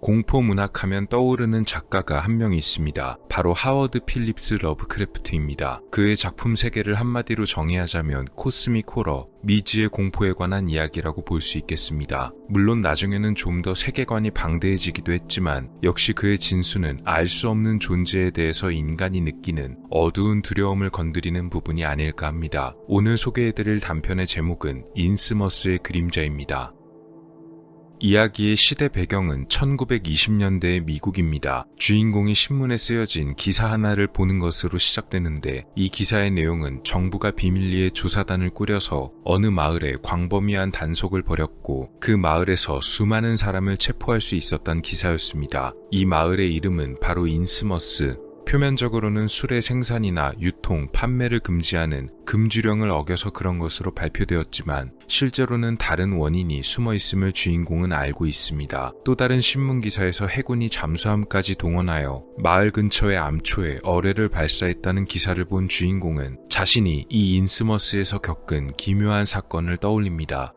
공포 문학하면 떠오르는 작가가 한 명 있습니다. 바로 하워드 필립스 러브크래프트입니다. 그의 작품 세계를 한마디로 정의하자면 코스믹 호러, 미지의 공포에 관한 이야기라고 볼 수 있겠습니다. 물론 나중에는 좀 더 세계관이 방대해지기도 했지만 역시 그의 진수는 알 수 없는 존재에 대해서 인간이 느끼는 어두운 두려움을 건드리는 부분이 아닐까 합니다. 오늘 소개해드릴 단편의 제목은 인스머스의 그림자입니다. 이야기의 시대 배경은 1920년대의 미국입니다. 주인공이 신문에 쓰여진 기사 하나를 보는 것으로 시작되는데 이 기사의 내용은 정부가 비밀리에 조사단을 꾸려서 어느 마을에 광범위한 단속을 벌였고 그 마을에서 수많은 사람을 체포할 수 있었던 기사였습니다. 이 마을의 이름은 바로 인스머스. 표면적으로는 술의 생산이나 유통, 판매를 금지하는 금주령을 어겨서 그런 것으로 발표되었지만 실제로는 다른 원인이 숨어 있음을 주인공은 알고 있습니다. 또 다른 신문기사에서 해군이 잠수함까지 동원하여 마을 근처의 암초에 어뢰를 발사했다는 기사를 본 주인공은 자신이 이 인스머스에서 겪은 기묘한 사건을 떠올립니다.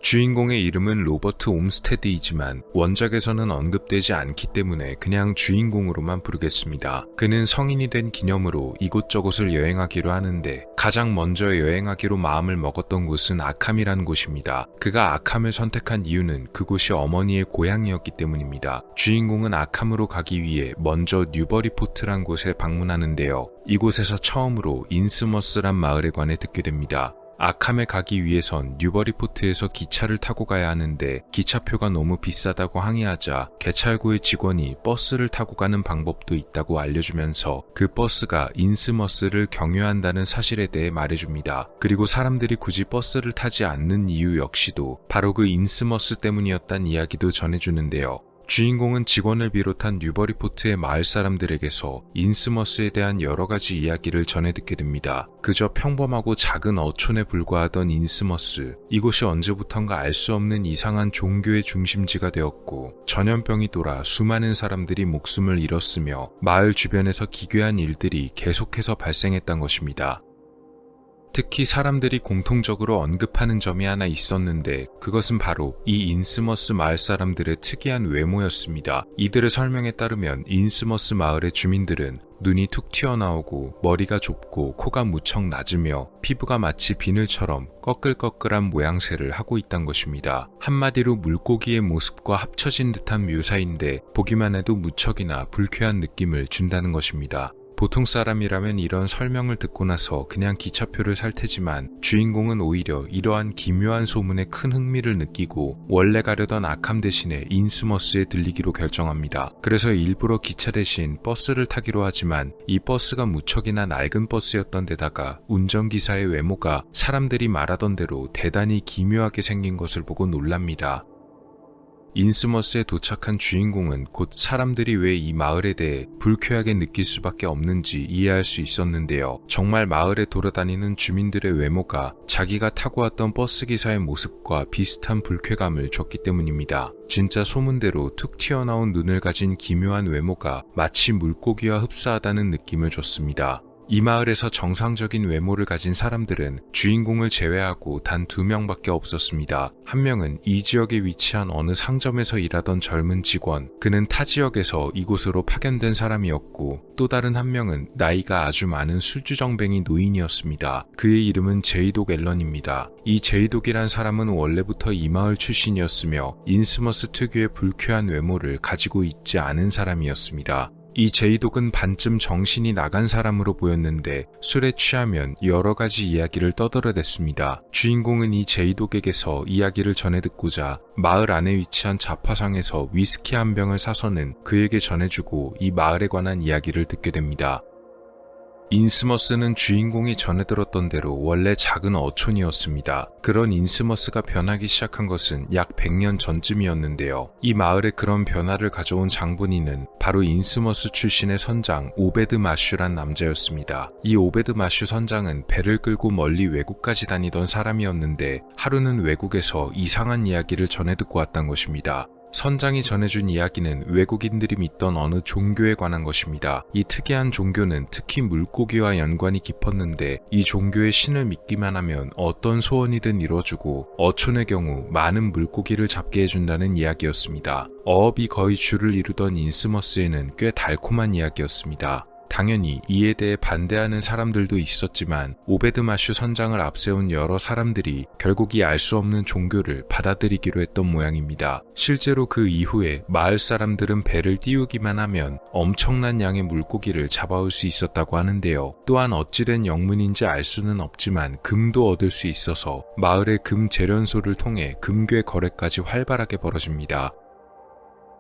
주인공의 이름은 로버트 옴스테드이지만 원작에서는 언급되지 않기 때문에 그냥 주인공으로만 부르겠습니다. 그는 성인이 된 기념으로 이곳저곳을 여행하기로 하는데 가장 먼저 여행하기로 마음을 먹었던 곳은 아캄이란 곳입니다. 그가 아캄을 선택한 이유는 그곳이 어머니의 고향이었기 때문입니다. 주인공은 아캄으로 가기 위해 먼저 뉴버리포트란 곳에 방문하는데요. 이곳에서 처음으로 인스머스란 마을에 관해 듣게 됩니다. 아캄에 가기 위해선 뉴버리포트에서 기차를 타고 가야 하는데 기차표가 너무 비싸다고 항의하자 개찰구의 직원이 버스를 타고 가는 방법도 있다고 알려주면서 그 버스가 인스머스를 경유한다는 사실에 대해 말해줍니다. 그리고 사람들이 굳이 버스를 타지 않는 이유 역시도 바로 그 인스머스 때문이었단 이야기도 전해주는데요. 주인공은 직원을 비롯한 뉴버리포트의 마을 사람들에게서 인스머스에 대한 여러 가지 이야기를 전해 듣게 됩니다. 그저 평범하고 작은 어촌에 불과하던 인스머스, 이곳이 언제부턴가 알 수 없는 이상한 종교의 중심지가 되었고 전염병이 돌아 수많은 사람들이 목숨을 잃었으며 마을 주변에서 기괴한 일들이 계속해서 발생했던 것입니다. 특히 사람들이 공통적으로 언급하는 점이 하나 있었는데 그것은 바로 이 인스머스 마을 사람들의 특이한 외모였습니다. 이들의 설명에 따르면 인스머스 마을의 주민들은 눈이 툭 튀어나오고 머리가 좁고 코가 무척 낮으며 피부가 마치 비늘처럼 꺼끌꺼끌한 모양새를 하고 있단 것입니다. 한마디로 물고기의 모습과 합쳐진 듯한 묘사인데 보기만 해도 무척이나 불쾌한 느낌을 준다는 것입니다. 보통 사람이라면 이런 설명을 듣고 나서 그냥 기차표를 살 테지만 주인공은 오히려 이러한 기묘한 소문에 큰 흥미를 느끼고 원래 가려던 아캄 대신에 인스머스에 들리기로 결정합니다. 그래서 일부러 기차 대신 버스를 타기로 하지만 이 버스가 무척이나 낡은 버스였던 데다가 운전기사의 외모가 사람들이 말하던 대로 대단히 기묘하게 생긴 것을 보고 놀랍니다. 인스머스에 도착한 주인공은 곧 사람들이 왜 이 마을에 대해 불쾌하게 느낄 수밖에 없는지 이해할 수 있었는데요. 정말 마을에 돌아다니는 주민들의 외모가 자기가 타고 왔던 버스기사의 모습과 비슷한 불쾌감을 줬기 때문입니다. 진짜 소문대로 툭 튀어나온 눈을 가진 기묘한 외모가 마치 물고기와 흡사하다는 느낌을 줬습니다. 이 마을에서 정상적인 외모를 가진 사람들은 주인공을 제외하고 단 2명밖에 없었습니다. 한 명은 이 지역에 위치한 어느 상점에서 일하던 젊은 직원, 그는 타 지역에서 이곳으로 파견된 사람이었고 또 다른 한 명은 나이가 아주 많은 술주정뱅이 노인이었습니다. 그의 이름은 제이독 앨런입니다. 이 제이독이란 사람은 원래부터 이 마을 출신이었으며 인스머스 특유의 불쾌한 외모를 가지고 있지 않은 사람이었습니다. 이 제이독은 반쯤 정신이 나간 사람으로 보였는데 술에 취하면 여러 가지 이야기를 떠들어댔습니다. 주인공은 이 제이독에게서 이야기를 전해 듣고자 마을 안에 위치한 잡화상에서 위스키 한 병을 사서는 그에게 전해주고 이 마을에 관한 이야기를 듣게 됩니다. 인스머스는 주인공이 전해 들었던 대로 원래 작은 어촌이었습니다. 그런 인스머스가 변하기 시작한 것은 약 100년 전쯤이었는데요. 이 마을에 그런 변화를 가져온 장본인은 바로 인스머스 출신의 선장 오베드 마슈란 남자였습니다. 이 오베드 마슈 선장은 배를 끌고 멀리 외국까지 다니던 사람이었는데 하루는 외국에서 이상한 이야기를 전해 듣고 왔던 것입니다. 선장이 전해준 이야기는 외국인들이 믿던 어느 종교에 관한 것입니다. 이 특이한 종교는 특히 물고기와 연관이 깊었는데 이 종교의 신을 믿기만 하면 어떤 소원이든 이뤄주고 어촌의 경우 많은 물고기를 잡게 해준다는 이야기였습니다. 어업이 거의 주를 이루던 인스머스에는 꽤 달콤한 이야기였습니다. 당연히 이에 대해 반대하는 사람들도 있었지만 오베드 마슈 선장을 앞세운 여러 사람들이 결국 이 알 수 없는 종교를 받아들이기로 했던 모양입니다. 실제로 그 이후에 마을 사람들은 배를 띄우기만 하면 엄청난 양의 물고기를 잡아올 수 있었다고 하는데요. 또한 어찌된 영문인지 알 수는 없지만 금도 얻을 수 있어서 마을의 금 재련소를 통해 금괴 거래까지 활발하게 벌어집니다.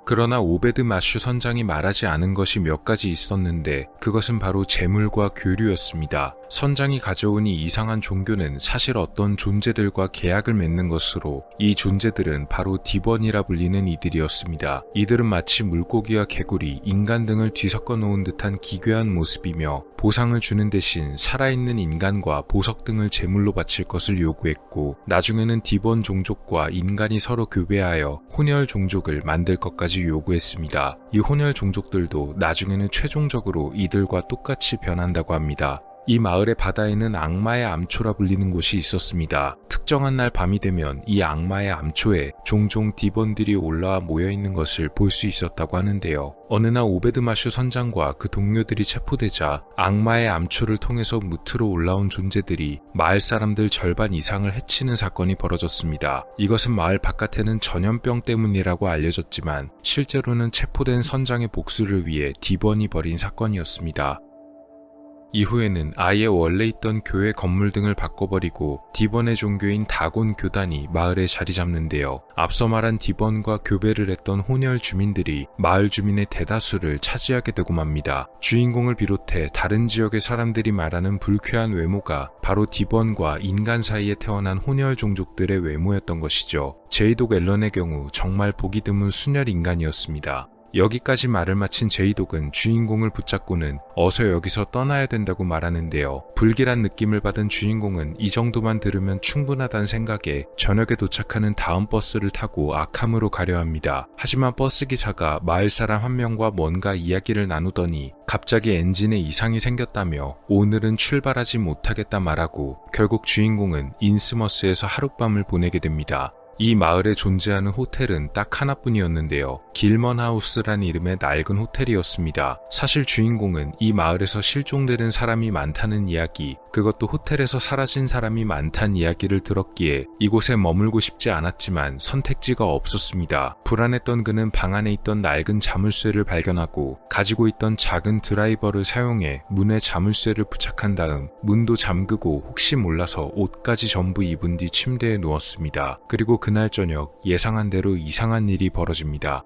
그러나 오베드 마슈 선장이 말하지 않은 것이 몇 가지 있었는데 그것은 바로 재물과 교류였습니다. 선장이 가져온 이 이상한 종교는 사실 어떤 존재들과 계약을 맺는 것으로 이 존재들은 바로 디번이라 불리는 이들이었습니다. 이들은 마치 물고기와 개구리, 인간 등을 뒤섞어 놓은 듯한 기괴한 모습이며 보상을 주는 대신 살아있는 인간과 보석 등을 제물로 바칠 것을 요구했고 나중에는 디번 종족과 인간이 서로 교배하여 혼혈 종족을 만들 것까지 요구했습니다. 이 혼혈 종족들도 나중에는 최종적으로 이들과 똑같이 변한다고 합니다. 이 마을의 바다에는 악마의 암초라 불리는 곳이 있었습니다. 특정한 날 밤이 되면 이 악마의 암초에 종종 디번들이 올라와 모여있는 것을 볼 수 있었다고 하는데요. 어느 날 오베드 마슈 선장과 그 동료들이 체포되자 악마의 암초를 통해서 무트로 올라온 존재들이 마을 사람들 절반 이상을 해치는 사건이 벌어졌습니다. 이것은 마을 바깥에는 전염병 때문이라고 알려졌지만 실제로는 체포된 선장의 복수를 위해 디번이 벌인 사건이었습니다. 이후에는 아예 원래 있던 교회 건물 등을 바꿔버리고 디번의 종교인 다곤 교단이 마을에 자리 잡는데요. 앞서 말한 디번과 교배를 했던 혼혈 주민들이 마을 주민의 대다수를 차지하게 되고 맙니다. 주인공을 비롯해 다른 지역의 사람들이 말하는 불쾌한 외모가 바로 디번과 인간 사이에 태어난 혼혈 종족들의 외모였던 것이죠. 제이독 앨런의 경우 정말 보기 드문 순혈 인간이었습니다. 여기까지 말을 마친 제이독은 주인공을 붙잡고는 어서 여기서 떠나야 된다고 말하는데요. 불길한 느낌을 받은 주인공은 이 정도만 들으면 충분하다는 생각에 저녁에 도착하는 다음 버스를 타고 아캄으로 가려 합니다. 하지만 버스 기사가 마을 사람 한 명과 뭔가 이야기를 나누더니 갑자기 엔진에 이상이 생겼다며 오늘은 출발하지 못하겠다 말하고 결국 주인공은 인스머스에서 하룻밤을 보내게 됩니다. 이 마을에 존재하는 호텔은 딱 하나뿐이었는데요. 길먼하우스란 이름의 낡은 호텔이었습니다. 사실 주인공은 이 마을에서 실종되는 사람이 많다는 이야기, 그것도 호텔에서 사라진 사람이 많다는 이야기를 들었기에 이곳에 머물고 싶지 않았지만 선택지가 없었습니다. 불안했던 그는 방 안에 있던 낡은 자물쇠를 발견하고 가지고 있던 작은 드라이버를 사용해 문에 자물쇠를 부착한 다음 문도 잠그고 혹시 몰라서 옷까지 전부 입은 뒤 침대에 누웠습니다. 그리고 그날 저녁 예상한 대로 이상한 일이 벌어집니다.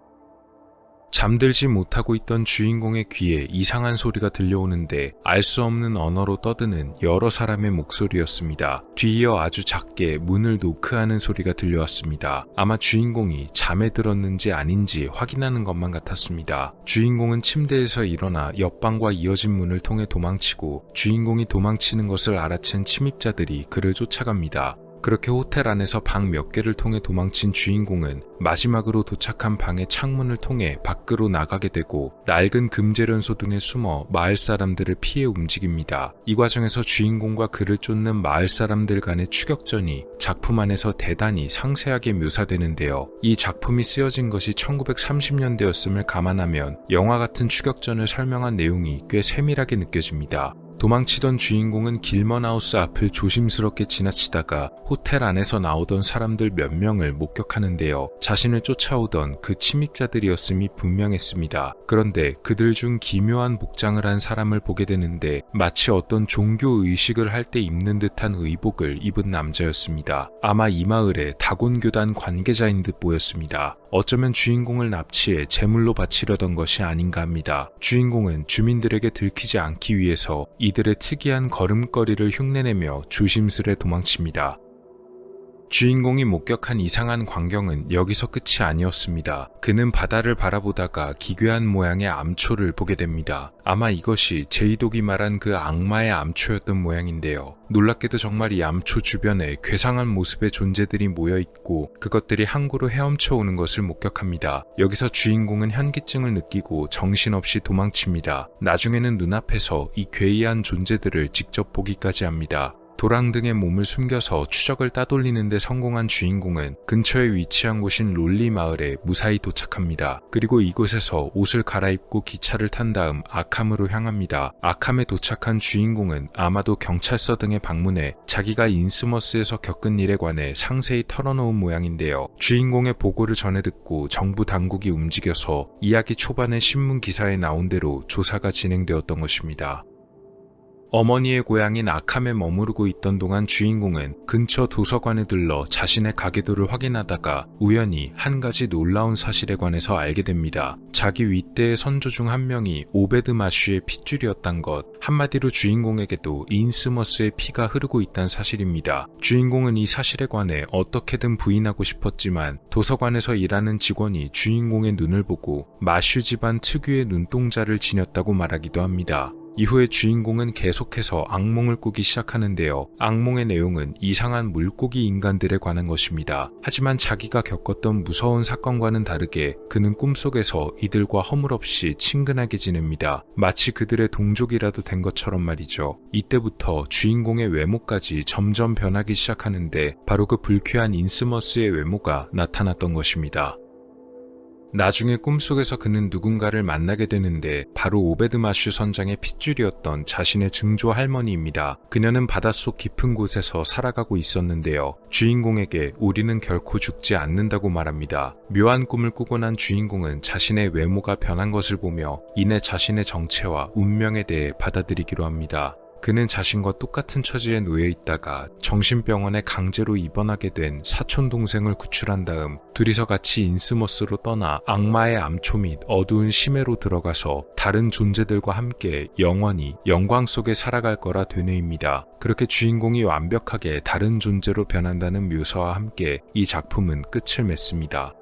잠들지 못하고 있던 주인공의 귀에 이상한 소리가 들려오는데 알 수 없는 언어로 떠드는 여러 사람의 목소리였습니다. 뒤이어 아주 작게 문을 노크하는 소리가 들려왔습니다. 아마 주인공이 잠에 들었는지 아닌지 확인하는 것만 같았습니다. 주인공은 침대에서 일어나 옆방과 이어진 문을 통해 도망치고 주인공이 도망치는 것을 알아챈 침입자들이 그를 쫓아갑니다. 그렇게 호텔 안에서 방 몇 개를 통해 도망친 주인공은 마지막으로 도착한 방의 창문을 통해 밖으로 나가게 되고 낡은 금재련소 등에 숨어 마을 사람들을 피해 움직입니다. 이 과정에서 주인공과 그를 쫓는 마을 사람들 간의 추격전이 작품 안에서 대단히 상세하게 묘사되는데요. 이 작품이 쓰여진 것이 1930년대였음을 감안하면 영화 같은 추격전을 설명한 내용이 꽤 세밀하게 느껴집니다. 도망치던 주인공은 길먼하우스 앞을 조심스럽게 지나치다가 호텔 안에서 나오던 사람들 몇 명을 목격하는데요. 자신을 쫓아오던 그 침입자들이었음이 분명했습니다. 그런데 그들 중 기묘한 복장을 한 사람을 보게 되는데 마치 어떤 종교 의식을 할 때 입는 듯한 의복을 입은 남자였습니다. 아마 이 마을의 다곤교단 관계자인 듯 보였습니다. 어쩌면 주인공을 납치해 제물로 바치려던 것이 아닌가 합니다. 주인공은 주민들에게 들키지 않기 위해서 이들의 특이한 걸음걸이를 흉내내며 조심스레 도망칩니다. 주인공이 목격한 이상한 광경은 여기서 끝이 아니었습니다. 그는 바다를 바라보다가 기괴한 모양의 암초를 보게 됩니다. 아마 이것이 제이독이 말한 그 악마의 암초였던 모양인데요. 놀랍게도 정말 이 암초 주변에 괴상한 모습의 존재들이 모여있고 그것들이 항구로 헤엄쳐 오는 것을 목격합니다. 여기서 주인공은 현기증을 느끼고 정신없이 도망칩니다. 나중에는 눈앞에서 이 괴이한 존재들을 직접 보기까지 합니다. 도랑 등의 몸을 숨겨서 추적을 따돌리는 데 성공한 주인공은 근처에 위치한 곳인 롤리 마을에 무사히 도착합니다. 그리고 이곳에서 옷을 갈아입고 기차를 탄 다음 아캄으로 향합니다. 아캄에 도착한 주인공은 아마도 경찰서 등에 방문해 자기가 인스머스에서 겪은 일에 관해 상세히 털어놓은 모양인데요. 주인공의 보고를 전해 듣고 정부 당국이 움직여서 이야기 초반의 신문 기사에 나온 대로 조사가 진행되었던 것입니다. 어머니의 고향인 아캄에 머무르고 있던 동안 주인공은 근처 도서관에 들러 자신의 가계도를 확인하다가 우연히 한 가지 놀라운 사실에 관해서 알게 됩니다. 자기 윗대의 선조 중 한 명이 오베드 마슈의 핏줄이었단 것, 한마디로 주인공에게도 인스머스의 피가 흐르고 있다는 사실입니다. 주인공은 이 사실에 관해 어떻게든 부인하고 싶었지만 도서관에서 일하는 직원이 주인공의 눈을 보고 마슈 집안 특유의 눈동자를 지녔다고 말하기도 합니다. 이후에 주인공은 계속해서 악몽을 꾸기 시작하는데요. 악몽의 내용은 이상한 물고기 인간들에 관한 것입니다. 하지만 자기가 겪었던 무서운 사건과는 다르게 그는 꿈속에서 이들과 허물없이 친근하게 지냅니다. 마치 그들의 동족이라도 된 것처럼 말이죠. 이때부터 주인공의 외모까지 점점 변하기 시작하는데 바로 그 불쾌한 인스머스의 외모가 나타났던 것입니다. 나중에 꿈속에서 그는 누군가를 만나게 되는데 바로 오베드 마슈 선장의 핏줄이었던 자신의 증조 할머니입니다. 그녀는 바닷속 깊은 곳에서 살아가고 있었는데요. 주인공에게 우리는 결코 죽지 않는다고 말합니다. 묘한 꿈을 꾸고 난 주인공은 자신의 외모가 변한 것을 보며 이내 자신의 정체와 운명에 대해 받아들이기로 합니다. 그는 자신과 똑같은 처지에 놓여 있다가 정신병원에 강제로 입원하게 된 사촌 동생을 구출한 다음 둘이서 같이 인스머스로 떠나 악마의 암초 및 어두운 심해로 들어가서 다른 존재들과 함께 영원히 영광 속에 살아갈 거라 되뇌입니다. 그렇게 주인공이 완벽하게 다른 존재로 변한다는 묘사와 함께 이 작품은 끝을 맺습니다.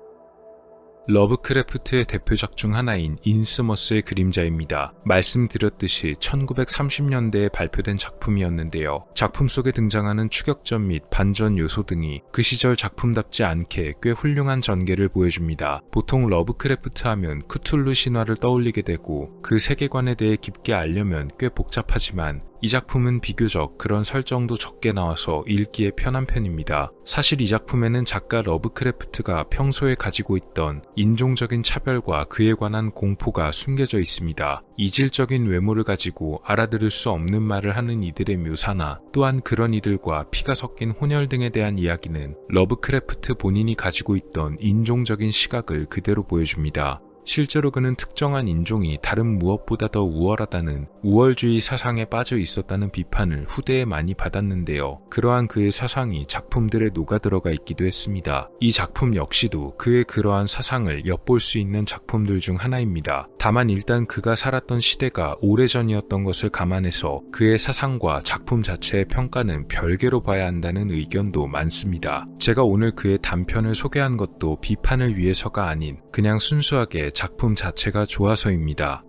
러브크래프트의 대표작 중 하나인 인스머스의 그림자입니다. 말씀드렸듯이 1930년대에 발표된 작품이었는데요. 작품 속에 등장하는 추격전 및 반전 요소 등이 그 시절 작품답지 않게 꽤 훌륭한 전개를 보여줍니다. 보통 러브크래프트 하면 쿠툴루 신화를 떠올리게 되고 그 세계관에 대해 깊게 알려면 꽤 복잡하지만 이 작품은 비교적 그런 설정도 적게 나와서 읽기에 편한 편입니다. 사실 이 작품에는 작가 러브크래프트가 평소에 가지고 있던 인종적인 차별과 그에 관한 공포가 숨겨져 있습니다. 이질적인 외모를 가지고 알아들을 수 없는 말을 하는 이들의 묘사나 또한 그런 이들과 피가 섞인 혼혈 등에 대한 이야기는 러브크래프트 본인이 가지고 있던 인종적인 시각을 그대로 보여줍니다. 실제로 그는 특정한 인종이 다른 무엇보다 더 우월하다는 우월주의 사상에 빠져 있었다는 비판을 후대에 많이 받았는데요. 그러한 그의 사상이 작품들에 녹아들어가 있기도 했습니다. 이 작품 역시도 그의 그러한 사상을 엿볼 수 있는 작품들 중 하나입니다. 다만 일단 그가 살았던 시대가 오래전이었던 것을 감안해서 그의 사상과 작품 자체의 평가는 별개로 봐야 한다는 의견도 많습니다. 제가 오늘 그의 단편을 소개한 것도 비판을 위해서가 아닌 그냥 순수하게 작품 자체가 좋아서입니다.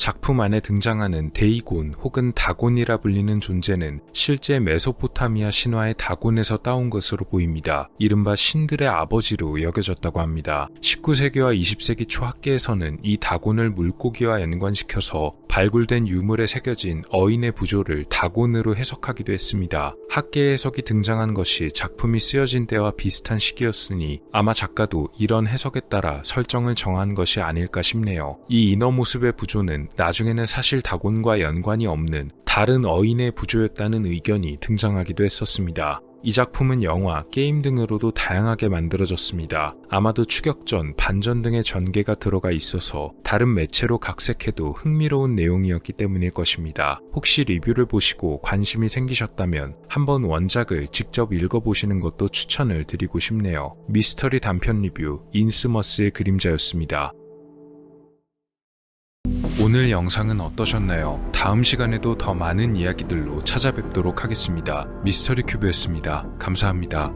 작품 안에 등장하는 데이곤 혹은 다곤이라 불리는 존재는 실제 메소포타미아 신화의 다곤에서 따온 것으로 보입니다. 이른바 신들의 아버지로 여겨졌다고 합니다. 19세기와 20세기 초 학계에서는 이 다곤을 물고기와 연관시켜서 발굴된 유물에 새겨진 어인의 부조를 다곤으로 해석하기도 했습니다. 학계의 해석이 등장한 것이 작품이 쓰여진 때와 비슷한 시기였으니 아마 작가도 이런 해석에 따라 설정을 정한 것이 아닐까 싶네요. 이 인어 모습의 부조는 나중에는 사실 다곤과 연관이 없는 다른 어인의 부조였다는 의견이 등장하기도 했었습니다. 이 작품은 영화, 게임 등으로도 다양하게 만들어졌습니다. 아마도 추격전, 반전 등의 전개가 들어가 있어서 다른 매체로 각색해도 흥미로운 내용이었기 때문일 것입니다. 혹시 리뷰를 보시고 관심이 생기셨다면 한번 원작을 직접 읽어보시는 것도 추천을 드리고 싶네요. 미스터리 단편 리뷰 인스머스의 그림자였습니다. 오늘 영상은 어떠셨나요? 다음 시간에도 더 많은 이야기들로 찾아뵙도록 하겠습니다. 미스터리 큐브였습니다. 감사합니다.